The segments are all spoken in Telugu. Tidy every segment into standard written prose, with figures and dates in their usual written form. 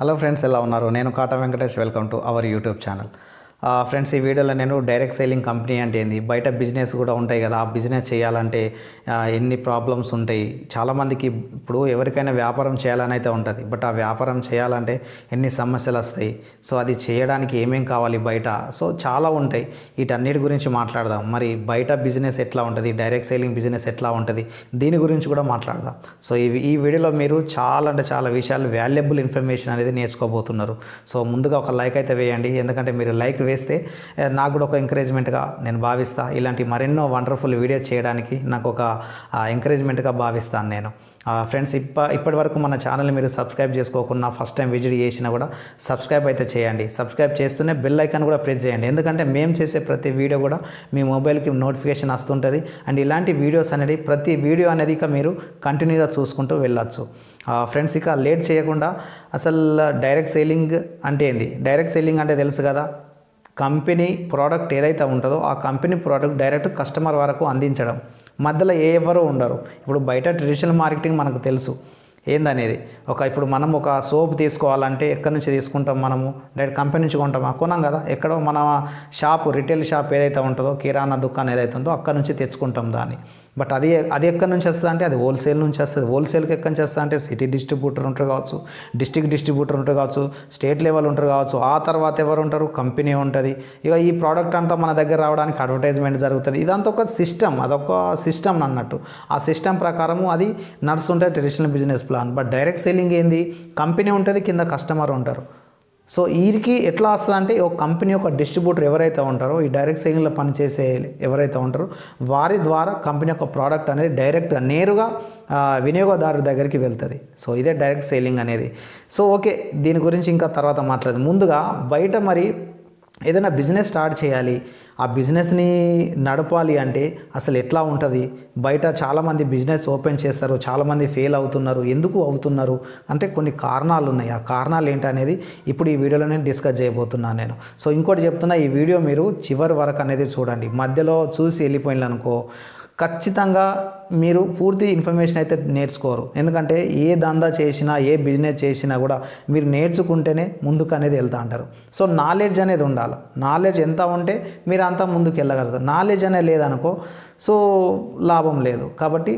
హలో ఫ్రెండ్స్, ఎలా ఉన్నారు? నేను Kata Venkatesh. Welcome to our YouTube channel. Friends, ఈ వీడియోలో నేను డైరెక్ట్ సేలింగ్ కంపెనీ అంటే ఏంది, బయట బిజినెస్ కూడా ఉంటాయి కదా, ఆ బిజినెస్ చేయాలంటే ఎన్ని ప్రాబ్లమ్స్ ఉంటాయి. చాలామందికి ఇప్పుడు ఎవరికైనా వ్యాపారం చేయాలని అయితే ఉంటుంది, బట్ ఆ వ్యాపారం చేయాలంటే ఎన్ని సమస్యలు వస్తాయి. సో అది చేయడానికి ఏమేం కావాలి బయట, సో చాలా ఉంటాయి. వీటన్నిటి గురించి మాట్లాడదాం. మరి బయట బిజినెస్ ఎట్లా ఉంటుంది, డైరెక్ట్ సేలింగ్ బిజినెస్ ఎట్లా ఉంటుంది, దీని గురించి కూడా మాట్లాడదాం. సో ఈ వీడియోలో మీరు చాలా విషయాలు, వాల్యుబుల్ ఇన్ఫర్మేషన్ అనేది నేర్చుకోబోతున్నారు. సో ముందుగా ఒక లైక్ అయితే వేయండి, ఎందుకంటే మీరు లైక్ వేస్తే నాకు కూడా ఒక ఎంకరేజ్మెంట్గా నేను భావిస్తా. ఇలాంటి మరెన్నో వండర్ఫుల్ వీడియో చేయడానికి నాకు ఒక ఎంకరేజ్మెంట్గా భావిస్తాను నేను. ఫ్రెండ్స్, ఇప్పటి వరకు మన ఛానల్ని మీరు సబ్స్క్రైబ్ చేసుకోకుండా ఫస్ట్ టైం విజిట్ చేసినా కూడా సబ్స్క్రైబ్ అయితే చేయండి. సబ్స్క్రైబ్ చేస్తూనే బెల్ ఐకాన్ కూడా ప్రెస్ చేయండి, ఎందుకంటే మేము చేసే ప్రతి వీడియో కూడా మీ మొబైల్కి నోటిఫికేషన్ వస్తుంటుంది. అండ్ ఇలాంటి వీడియోస్ అనేది, ప్రతి వీడియో అనేది ఇక మీరు కంటిన్యూగా చూసుకుంటూ వెళ్ళొచ్చు. ఫ్రెండ్స్, ఇక లేట్ చేయకుండా అసలు డైరెక్ట్ సేలింగ్ అంటే ఏంది? డైరెక్ట్ సేలింగ్ అంటే తెలుసు కదా, కంపెనీ ప్రోడక్ట్ ఏదైతే ఉంటుందో ఆ కంపెనీ ప్రోడక్ట్ డైరెక్ట్ కస్టమర్ వరకు అందించడం. మధ్యలో ఎవరు ఉండరు. ఇప్పుడు బయట ట్రెడిషనల్ మార్కెటింగ్ మనకు తెలుసు ఏందనేది. ఇప్పుడు మనం ఒక సోప్ తీసుకోవాలంటే ఎక్కడి నుంచి తీసుకుంటాం? మనము డైరెక్ట్ కంపెనీ నుంచి కొంటామా? కొనం కదా. ఎక్కడో మన రిటైల్ షాప్ ఏదైతే ఉంటుందో, కిరాణా దుకాణం ఏదైతే ఉందో అక్కడ నుంచి తెచ్చుకుంటాం దాన్ని. బట్ అది ఎక్కడి నుంచి వస్తుంది అంటే అది హోల్సేల్ నుంచి వస్తుంది. హోల్సేల్కి ఎక్కడి నుంచి వస్తుంది అంటే సిటీ డిస్ట్రిబ్యూటర్ ఉంటారు కావచ్చు, డిస్ట్రిక్ట్ డిస్ట్రిబ్యూటర్ ఉంటారు కావచ్చు, స్టేట్ లెవెల్ ఉంటారు కావచ్చు. ఆ తర్వాత ఎవరు ఉంటారు? కంపెనీ ఉంటుంది. ఇక ఈ ప్రోడక్ట్ అంతా మన దగ్గర రావడానికి అడ్వర్టైజ్మెంట్ జరుగుతుంది. ఇదంతా ఒక సిస్టమ్, అదొక సిస్టమ్ అన్నట్టు. ఆ సిస్టమ్ ప్రకారము అది నడుస్తుంటే traditional business plan. But direct selling ఏంది? కంపెనీ ఉంటుంది, కింద కస్టమర్ ఉంటారు. సో వీరికి ఎట్లా వస్తుంది అంటే, ఒక కంపెనీ యొక్క డిస్ట్రిబ్యూటర్ ఎవరైతే ఉంటారో, ఈ డైరెక్ట్ సేలింగ్లో పనిచేసే ఎవరైతే ఉంటారో వారి ద్వారా కంపెనీ యొక్క ప్రోడక్ట్ అనేది డైరెక్ట్గా నేరుగా వినియోగదారు దగ్గరికి వెళ్తుంది. సో ఇదే డైరెక్ట్ సేలింగ్ అనేది. సో ఓకే, దీని గురించి ఇంకా తర్వాత మాట్లాడదు. ముందుగా బయట మరి ఏదైనా బిజినెస్ స్టార్ట్ చేయాలి, ఆ బిజినెస్ని నడపాలి అంటే అసలు ఎట్లా ఉంటుంది? బయట చాలామంది బిజినెస్ ఓపెన్ చేస్తారు, చాలామంది ఫెయిల్ అవుతున్నారు. ఎందుకు అవుతున్నారు అంటే కొన్ని కారణాలు ఉన్నాయి. ఆ కారణాలు ఏంటనేది ఇప్పుడు ఈ వీడియోలో నేను డిస్కస్ చేయబోతున్నాను నేను. సో ఇంకోటి చెప్తున్నా, ఈ వీడియో మీరు చివరి వరకు అనేది చూడండి. మధ్యలో చూసి వెళ్ళిపోయిందనుకో ఖచ్చితంగా మీరు పూర్తి ఇన్ఫర్మేషన్ అయితే నేర్చుకోరు. ఎందుకంటే ఏ దందా చేసినా, ఏ బిజినెస్ చేసినా కూడా మీరు నేర్చుకుంటేనే ముందుకు అనేది వెళ్తూ అంటారు. సో నాలెడ్జ్ అనేది ఉండాలి. నాలెడ్జ్ ఎంత ఉంటే మీరు అంతా ముందుకు వెళ్ళగలుగుతారు. నాలెడ్జ్ అనేది లేదనుకో సో లాభం లేదు. కాబట్టి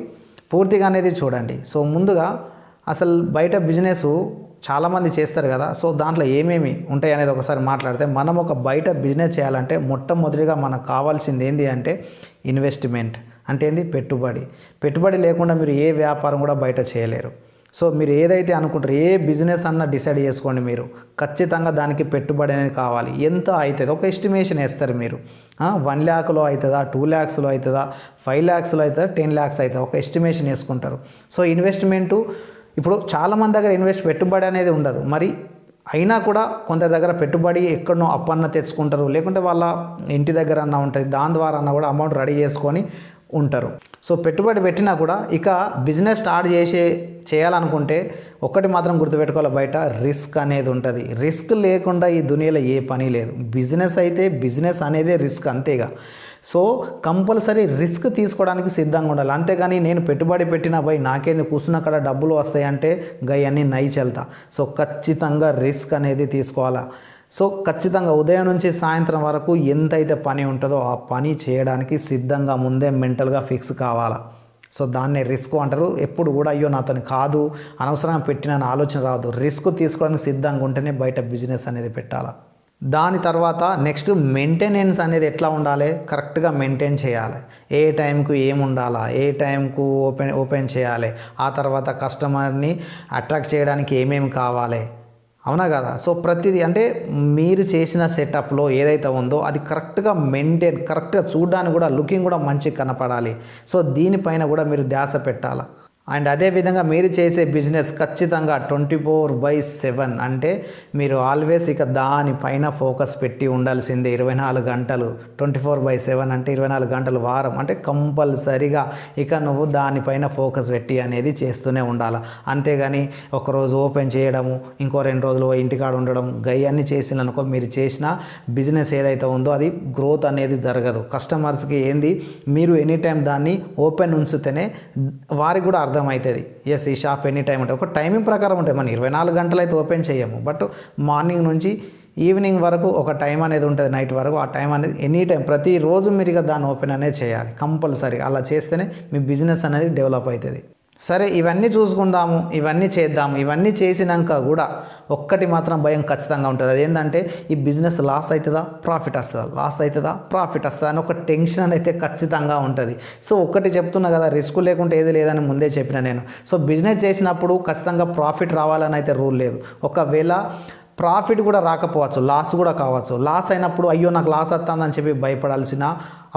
పూర్తిగా అనేది చూడండి. సో ముందుగా అసలు బయట బిజినెస్ చాలామంది చేస్తారు కదా, సో దాంట్లో ఏమేమి ఉంటాయి అనేది ఒకసారి మాట్లాడితే, మనం ఒక బయట బిజినెస్ చేయాలంటే మొట్టమొదటిగా మనకు కావాల్సింది ఏంటి అంటే ఇన్వెస్ట్మెంట్. అంటే ఏంది? పెట్టుబడి లేకుండా మీరు ఏ వ్యాపారం కూడా బయట చేయలేరు. సో మీరు ఏదైతే అనుకుంటారో, ఏ బిజినెస్ అన్న డిసైడ్ చేసుకోండి, మీరు ఖచ్చితంగా దానికి పెట్టుబడి అనేది కావాలి. ఎంత అవుతుంది ఒక ఎస్టిమేషన్ వేస్తారు మీరు. 1 lakhలో అవుతుందా, 2 lakhsలో అవుతుందా, 5 lakhsలో అవుతుందా, 10 lakhs అవుతుందా, ఒక ఎస్టిమేషన్ వేసుకుంటారు. సో ఇన్వెస్ట్మెంటు ఇప్పుడు చాలామంది దగ్గర పెట్టుబడి అనేది ఉండదు. మరి అయినా కూడా కొందరి దగ్గర పెట్టుబడి ఎక్కడనో అప్పన్న తెచ్చుకుంటారు, లేకుంటే వాళ్ళ ఇంటి దగ్గర అన్న ఉంటుంది, దాని ద్వారా అన్న కూడా అమౌంట్ రెడీ చేసుకొని ఉంటారు. సో పెట్టుబడి పెట్టినా కూడా ఇక బిజినెస్ స్టార్ట్ చేయాలనుకుంటే ఒక్కటి మాత్రం గుర్తుపెట్టుకోవాలి, బయట రిస్క్ అనేది ఉంటుంది. రిస్క్ లేకుండా ఈ దునియాలో ఏ పని లేదు. బిజినెస్ అయితే బిజినెస్ అనేది రిస్క్, అంతేగా. సో కంపల్సరీ రిస్క్ తీసుకోవడానికి సిద్ధంగా ఉండాలి. అంతేగాని నేను పెట్టుబడి పెట్టినా పోయి నాకేంది కూర్చున్న అక్కడ డబ్బులు వస్తాయంటే గయన్ని నై చెల్తా. సో ఖచ్చితంగా రిస్క్ అనేది తీసుకోవాలా. సో ఖచ్చితంగా ఉదయం నుంచి సాయంత్రం వరకు ఎంతైతే పని ఉంటుందో ఆ పని చేయడానికి సిద్ధంగా ముందే మెంటల్గా ఫిక్స్ కావాలా. సో దాన్నే రిస్క్ అంటారు. ఎప్పుడు కూడా అయ్యో నాతోని కాదు, అనవసరంగా పెట్టిన ఆలోచన రాదు. రిస్క్ తీసుకోవడానికి సిద్ధంగా ఉంటేనే బయట బిజినెస్ అనేది పెట్టాలా. దాని తర్వాత నెక్స్ట్ మెయింటెనెన్స్ అనేది ఎట్లా ఉండాలి? కరెక్ట్గా మెయింటైన్ చేయాలి. ఏ టైంకు ఏమి ఉండాలా, ఏ టైంకు ఓపెన్ చేయాలి, ఆ తర్వాత కస్టమర్ని అట్రాక్ట్ చేయడానికి ఏమేమి కావాలి, అవునా కదా. సో ప్రతిదీ అంటే మీరు చేసిన సెటప్లో ఏదైతే ఉందో అది కరెక్ట్గా కరెక్ట్గా చూడడానికి కూడా లుకింగ్ కూడా మంచిగా కనపడాలి. సో దీనిపైన కూడా మీరు ధ్యాస పెట్టాలి. అండ్ అదేవిధంగా మీరు చేసే బిజినెస్ ఖచ్చితంగా 24/7 అంటే మీరు ఆల్వేస్ ఇక దానిపైన ఫోకస్ పెట్టి ఉండాల్సిందే. 24 గంటలు 24/7 అంటే 24 గంటలు వారం అంటే కంపల్సరీగా ఇక నువ్వు దానిపైన ఫోకస్ పెట్టి అనేది చేస్తూనే ఉండాలి. అంతేగాని ఒకరోజు ఓపెన్ చేయడము, ఇంకో 2 రోజులు ఇంటికాడ ఉండడం, అన్నీ చేసిననుకో మీరు చేసిన బిజినెస్ ఏదైతే ఉందో అది గ్రోత్ అనేది జరగదు. కస్టమర్స్కి ఏంది, మీరు ఎనీ టైం దాన్ని ఓపెన్ ఉంచితేనే వారికి కూడా అర్థం అర్థమవుతుంది. ఎస్, ఈ షాప్ ఎనీ టైం ఉంటుంది, ఒక టైమింగ్ ప్రకారం ఉంటుంది. మనం 24 గంటలు అయితే ఓపెన్ చేయము, బట్ మార్నింగ్ నుంచి ఈవినింగ్ వరకు ఒక టైం అనేది ఉంటుంది, నైట్ వరకు. ఆ టైం అనేది ఎనీ టైం ప్రతిరోజు మీరు ఇక దాన్ని ఓపెన్ అనేది చేయాలి కంపల్సరీ. అలా చేస్తేనే మీ బిజినెస్ అనేది డెవలప్ అవుతుంది. సరే, ఇవన్నీ చూసుకుందాము, ఇవన్నీ చేద్దాము. ఇవన్నీ చేసినాక కూడా ఒక్కటి మాత్రం భయం ఖచ్చితంగా ఉంటుంది. అదేంటంటే ఈ బిజినెస్ లాస్ అవుతుందా, ప్రాఫిట్ వస్తుందా, లాస్ అవుతుందా, ప్రాఫిట్ వస్తుందా అని ఒక టెన్షన్ అయితే ఖచ్చితంగా ఉంటుంది. సో ఒక్కటి చెప్తున్నా కదా, రిస్క్ లేకుంటే ఏది లేదని ముందే చెప్పిన నేను. సో బిజినెస్ చేసినప్పుడు ఖచ్చితంగా ప్రాఫిట్ రావాలని అయితే రూల్ లేదు. ఒకవేళ ప్రాఫిట్ కూడా రాకపోవచ్చు, లాస్ కూడా కావచ్చు. లాస్ అయినప్పుడు అయ్యో నాకు లాస్ వస్తుందని చెప్పి భయపడాల్సిన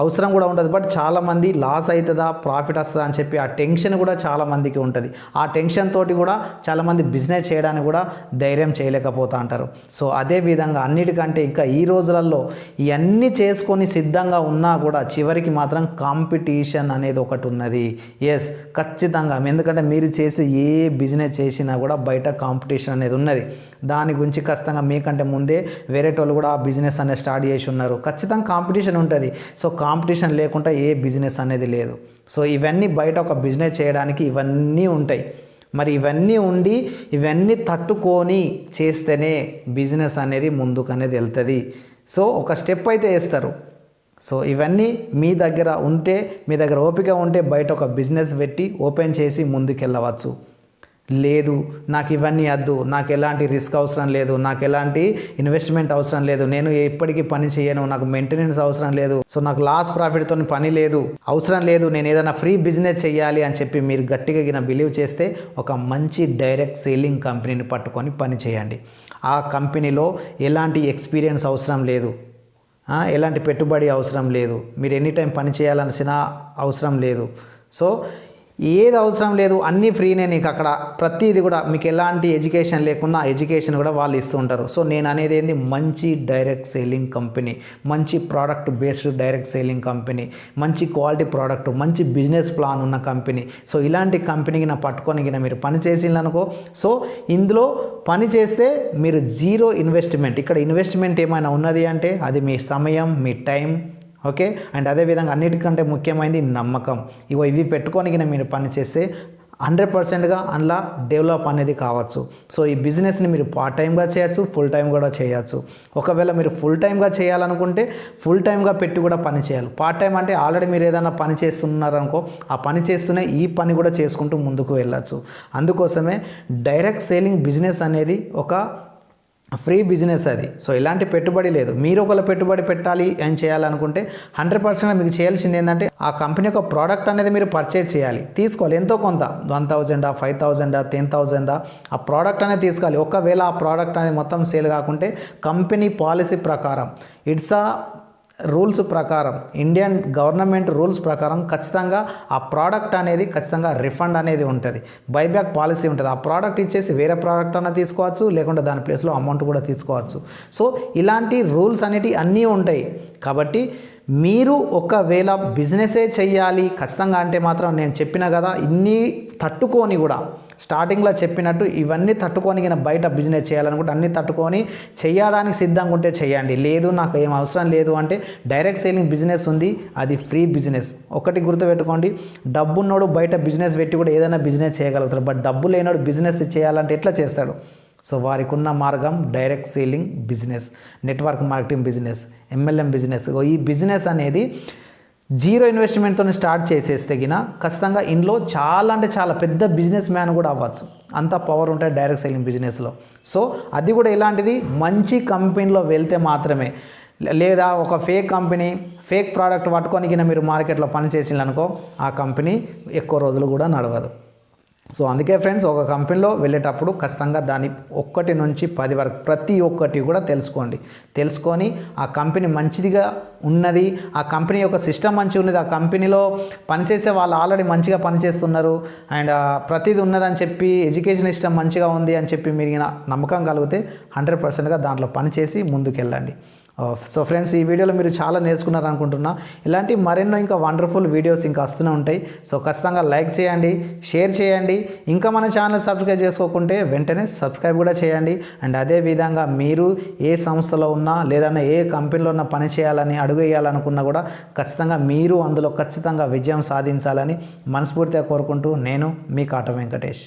అవసరం కూడా ఉంటుంది. బట్ చాలామంది లాస్ అవుతుందా, ప్రాఫిట్ వస్తుందా అని చెప్పి ఆ టెన్షన్ కూడా చాలామందికి ఉంటుంది. ఆ టెన్షన్ తోటి కూడా చాలామంది బిజినెస్ చేయడానికి కూడా ధైర్యం చేయలేకపోతూ అంటారు. సో అదేవిధంగా అన్నిటికంటే ఇంకా ఈ రోజులలో ఇవన్నీ చేసుకొని సిద్ధంగా ఉన్నా కూడా చివరికి మాత్రం కాంపిటీషన్ అనేది ఒకటి ఉన్నది. ఎస్, ఖచ్చితంగా. ఎందుకంటే మీరు చేసి ఏ బిజినెస్ చేసినా కూడా బయట కాంపిటీషన్ అనేది ఉన్నది. దాని గురించి ఖచ్చితంగా మీకంటే ముందే వేరే వాళ్ళు కూడా ఆ బిజినెస్ అనేది స్టార్ట్ చేసి ఉన్నారు. ఖచ్చితంగా కాంపిటీషన్ ఉంటుంది. సో కాంపిటీషన్ లేకుండా ఏ బిజినెస్ అనేది లేదు. సో ఇవన్నీ బయట ఒక బిజినెస్ చేయడానికి ఇవన్నీ ఉంటాయి. మరి ఇవన్నీ ఉండి ఇవన్నీ తట్టుకొని చేస్తేనే బిజినెస్ అనేది ముందుకు అనేది వెళ్తుంది. సో ఒక స్టెప్ అయితే వేస్తారు. సో ఇవన్నీ మీ దగ్గర ఉంటే, మీ దగ్గర ఓపిక ఉంటే బయట ఒక బిజినెస్ పెట్టి ఓపెన్ చేసి ముందుకెళ్ళవచ్చు. లేదు, నాకు ఇవన్నీ వద్దు, నాకు ఎలాంటి రిస్క్ అవసరం లేదు, నాకు ఎలాంటి ఇన్వెస్ట్మెంట్ అవసరం లేదు, నేను ఎప్పటికీ పని చేయను, నాకు మెయింటెనెన్స్ అవసరం లేదు, సో నాకు లాస్ ప్రాఫిట్తో పని లేదు, అవసరం లేదు, నేను ఏదైనా ఫ్రీ బిజినెస్ చేయాలి అని చెప్పి మీరు గట్టిగా బిలీవ్ చేస్తే ఒక మంచి డైరెక్ట్ సేలింగ్ కంపెనీని పట్టుకొని పని చేయండి. ఆ కంపెనీలో ఎలాంటి ఎక్స్పీరియన్స్ అవసరం లేదు, ఎలాంటి పెట్టుబడి అవసరం లేదు, మీరు ఎనీ టైం పని చేయాల్సిన అవసరం లేదు. సో ఏది అవసరం లేదు, అన్నీ ఫ్రీనే. నీకు అక్కడ ప్రతిది కూడా మీకు ఎలాంటి ఎడ్యుకేషన్ లేకున్నా ఎడ్యుకేషన్ కూడా వాళ్ళు ఇస్తూ ఉంటారు. సో నేను అనేది ఏంది, మంచి డైరెక్ట్ సేలింగ్ కంపెనీ, మంచి product based direct selling company, మంచి క్వాలిటీ ప్రోడక్ట్, మంచి బిజినెస్ ప్లాన్ ఉన్న కంపెనీ. సో ఇలాంటి కంపెనీకి నా పట్టుకొని మీరు పని చేసిందనుకో, సో ఇందులో పని చేస్తే మీరు జీరో ఇన్వెస్ట్మెంట్. ఇక్కడ ఇన్వెస్ట్మెంట్ ఏమైనా ఉన్నది అంటే అది మీ సమయం, మీ టైం, ఓకే. అండ్ అదేవిధంగా అన్నిటికంటే ముఖ్యమైనది నమ్మకం. ఇవి పెట్టుకొని మీరు పని చేస్తే 100%గా అందులో డెవలప్ అనేది కావచ్చు. సో ఈ బిజినెస్ని మీరు పార్ట్ టైంగా చేయొచ్చు, ఫుల్ టైం కూడా చేయొచ్చు. ఒకవేళ మీరు ఫుల్ టైంగా చేయాలనుకుంటే ఫుల్ టైంగా పెట్టి కూడా పని చేయాలి. పార్ట్ టైం అంటే ఆల్రెడీ మీరు ఏదైనా పని చేస్తున్నారనుకో, ఆ పని చేస్తూనే ఈ పని కూడా చేసుకుంటూ ముందుకు వెళ్ళచ్చు. అందుకోసమే డైరెక్ట్ సేలింగ్ బిజినెస్ అనేది ఒక ఫ్రీ బిజినెస్ అది. సో ఎలాంటి పెట్టుబడి లేదు. మీరు ఒకవేళ పెట్టుబడి పెట్టాలి అని చేయాలనుకుంటే 100% మీకు చేయాల్సింది ఏంటంటే ఆ కంపెనీ యొక్క ప్రోడక్ట్ అనేది మీరు పర్చేజ్ చేయాలి, తీసుకోవాలి. ఎంతో కొంత 1000, 5000, 10,000 ఆ ప్రోడక్ట్ అనేది తీసుకోవాలి. ఒకవేళ ఆ ప్రోడక్ట్ అనేది మొత్తం సేల్ కాకుంటే కంపెనీ పాలసీ ప్రకారం, ఇట్స్ ఆ రూల్స్ ప్రకారం, ఇండియన్ గవర్నమెంట్ రూల్స్ ప్రకారం ఖచ్చితంగా ఆ ప్రోడక్ట్ అనేది ఖచ్చితంగా రిఫండ్ అనేది ఉంటుంది, బైబ్యాక్ పాలసీ ఉంటుంది. ఆ ప్రోడక్ట్ ఇచ్చేసి వేరే ప్రోడక్ట్ అన్న తీసుకోవచ్చు, లేకుంటే దాని ప్లేస్లో అమౌంట్ కూడా తీసుకోవచ్చు. సో ఇలాంటి రూల్స్ అనేటివి అన్నీ ఉంటాయి. కాబట్టి మీరు ఒకవేళ బిజినెసే చెయ్యాలి ఖచ్చితంగా అంటే మాత్రం నేను చెప్పిన కదా, ఇన్ని తట్టుకొని కూడా స్టార్టింగ్లో చెప్పినట్టు ఇవన్నీ తట్టుకొని బయట బిజినెస్ చేయాలనుకుంటే అన్నీ తట్టుకొని చేయడానికి సిద్ధంగా ఉంటే చేయండి. లేదు నాకు ఏం అవసరం లేదు అంటే డైరెక్ట్ సేలింగ్ బిజినెస్ ఉంది, అది ఫ్రీ బిజినెస్. ఒకటి గుర్తుపెట్టుకోండి, డబ్బున్నోడు బయట బిజినెస్ పెట్టి కూడా ఏదైనా బిజినెస్ చేయగలుగుతాడు. బట్ డబ్బు లేనోడు బిజినెస్ చేయాలంటే ఎట్లా చేస్తాడు? సో వారికి ఉన్న మార్గం direct selling business, network marketing business, MLM business. ఈ బిజినెస్ అనేది జీరో ఇన్వెస్ట్మెంట్తో స్టార్ట్ చేసేస్తే గిన ఖచ్చితంగా ఇంట్లో చాలా అంటే చాలా పెద్ద బిజినెస్ మ్యాన్ కూడా అవ్వచ్చు. అంత పవర్ ఉంటుంది డైరెక్ట్ సేలింగ్ బిజినెస్లో. సో అది కూడా ఇలాంటిది మంచి కంపెనీలో వెళ్తే మాత్రమే. లేదా ఒక ఫేక్ కంపెనీ, ఫేక్ ప్రోడక్ట్ పట్టుకొని మీరు మార్కెట్లో పనిచేసిందనుకో, ఆ కంపెనీ ఎక్కువ రోజులు కూడా నడవదు. సో అందుకే ఫ్రెండ్స్, ఒక కంపెనీలో వెళ్ళేటప్పుడు ఖచ్చితంగా దాని 1 నుంచి 10 వరకు ప్రతి ఒక్కటి కూడా తెలుసుకొని ఆ కంపెనీ మంచిదిగా ఉన్నది, ఆ కంపెనీ యొక్క సిస్టమ్ మంచిగా ఉన్నది, ఆ కంపెనీలో పనిచేసే వాళ్ళు ఆల్రెడీ మంచిగా పనిచేస్తున్నారు అండ్ ప్రతిదీ ఉన్నదని చెప్పి, ఎడ్యుకేషన్ సిస్టమ్ మంచిగా ఉంది అని చెప్పి మీరు నమ్మకం కలిగితే 100%గా దాంట్లో పనిచేసి ముందుకెళ్ళండి. సో ఫ్రెండ్స్, ఈ వీడియోలో మీరు చాలా నేర్చుకున్నారు అనుకుంటున్నా. ఇలాంటి మరెన్నో ఇంకా వండర్ఫుల్ వీడియోస్ ఇంకా వస్తూనే ఉంటాయి. సో ఖచ్చితంగా లైక్ చేయండి, షేర్ చేయండి. ఇంకా మన ఛానల్ సబ్స్క్రైబ్ చేసుకోకుంటే వెంటనే సబ్స్క్రైబ్ కూడా చేయండి. అండ్ అదే విధంగా మీరు ఏ సంస్థలో ఉన్నా లేదన్నా ఏ కంపెనీలో ఉన్న పని చేయాలని అడుగు వేయాలనుకున్నా కూడా ఖచ్చితంగా మీరు అందులో ఖచ్చితంగా విజయం సాధించాలని మనస్ఫూర్తిగా కోరుకుంటూ నేను మీ కాట వెంకటేష్.